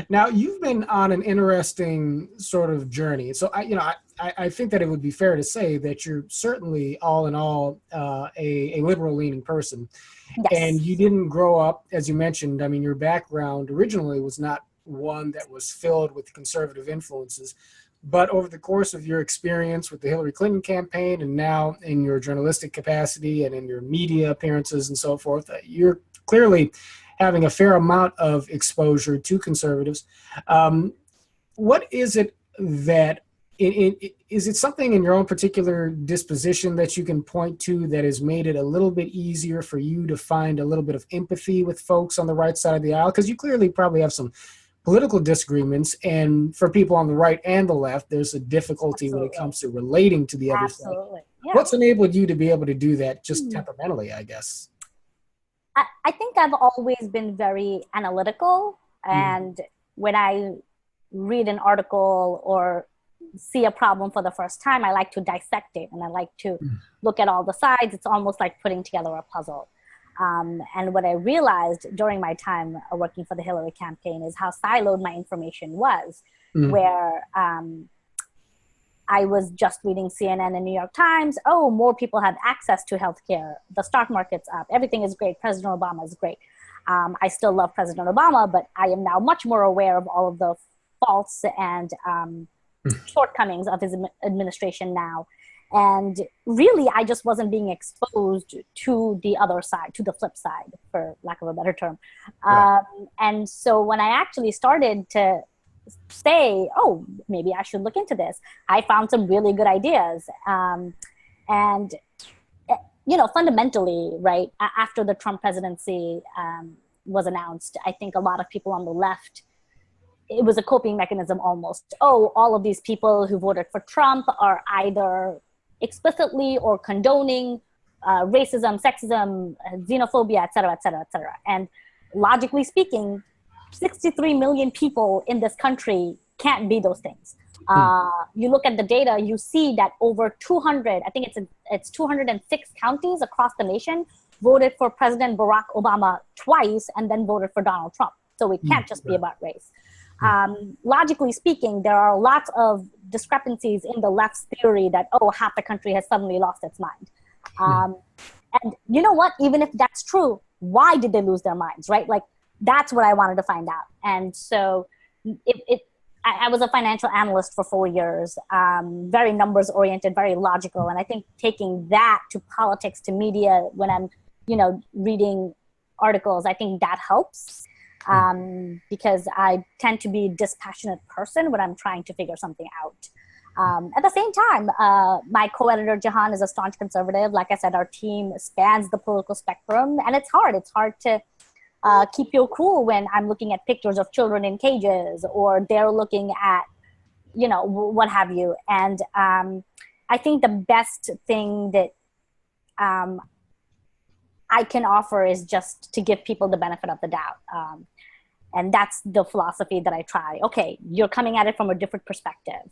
Now, you've been on an interesting sort of journey. So, I think that it would be fair to say that you're certainly, all in all, a liberal-leaning person. And you Yes. didn't grow up, as you mentioned. I mean, your background originally was not one that was filled with conservative influences. But over the course of your experience with the Hillary Clinton campaign, and now in your journalistic capacity and in your media appearances and so forth, you're clearly having a fair amount of exposure to conservatives. Um, what is it that is it something in your own particular disposition that you can point to that has made it a little bit easier for you to find a little bit of empathy with folks on the right side of the aisle? Because you clearly probably have some political disagreements, and for people on the right and the left, there's a difficulty when it Absolutely. comes to relating to the other side. Absolutely. Yeah. What's enabled you to be able to do that just Hmm. temperamentally, I guess? I think I've always been very analytical. Mm, And when I read an article or see a problem for the first time, I like to dissect it and I like to mm, look at all the sides. It's almost like putting together a puzzle. And what I realized during my time working for the Hillary campaign is how siloed my information was, mm, where I was just reading CNN and New York Times. Oh, more people have access to healthcare. The stock market's up. Everything is great. President Obama is great. I still love President Obama, but I am now much more aware of all of the faults and shortcomings of his administration now. And really, I just wasn't being exposed to the other side, to the flip side, for lack of a better term. right. And so when I actually started to say, oh, maybe I should look into this, I found some really good ideas. And, fundamentally, right, after the Trump presidency was announced, I think a lot of people on the left, it was a coping mechanism almost. Oh, all of these people who voted for Trump are either explicitly or condoning racism, sexism, xenophobia, et cetera, et cetera, et cetera. And logically speaking, 63 million people in this country can't be those things. Mm, You look at the data, you see that over 200, I think it's 206 counties across the nation voted for President Barack Obama twice and then voted for Donald Trump. So it mm, can't just be right. about race. Mm, Logically speaking, there are lots of discrepancies in the left's theory that, oh, half the country has suddenly lost its mind. mm, Um, and you know what? Even if that's true, why did they lose their minds, right? Like, that's what I wanted to find out. And so I was a financial analyst for 4 years, very numbers oriented, very logical. And I think taking that to politics, to media, when I'm, reading articles, I think that helps. mm. Because I tend to be a dispassionate person when I'm trying to figure something out. At the same time, my co-editor Jahan is a staunch conservative. Like I said, our team spans the political spectrum, and it's hard. It's hard to keep your cool when I'm looking at pictures of children in cages, or they're looking at, what have you. And I think the best thing that um, I can offer is just to give people the benefit of the doubt. And that's the philosophy that I try. Okay, you're coming at it from a different perspective.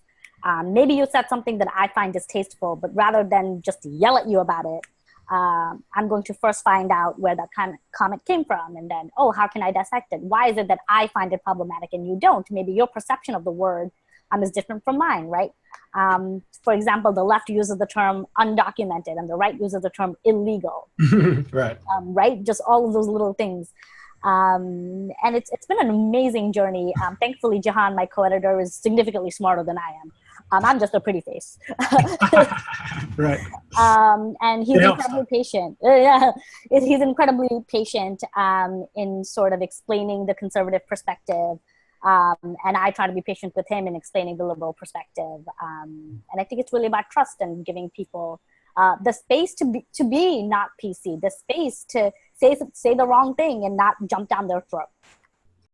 Maybe you said something that I find distasteful, but rather than just yell at you about it, I'm going to first find out where that comment came from, and then, oh, how can I dissect it? Why is it that I find it problematic and you don't? Maybe your perception of the word is different from mine, right? For example, the left uses the term undocumented and the right uses the term illegal, Right. right? Just all of those little things. And it's been an amazing journey. Thankfully, Jahan, my co-editor, is significantly smarter than I am. I'm just a pretty face. Right. And It he's helps. incredibly patient. Yeah, he's incredibly patient in sort of explaining the conservative perspective. And I try to be patient with him in explaining the liberal perspective. And I think it's really about trust and giving people the space to be not PC, the space to say the wrong thing and not jump down their throat.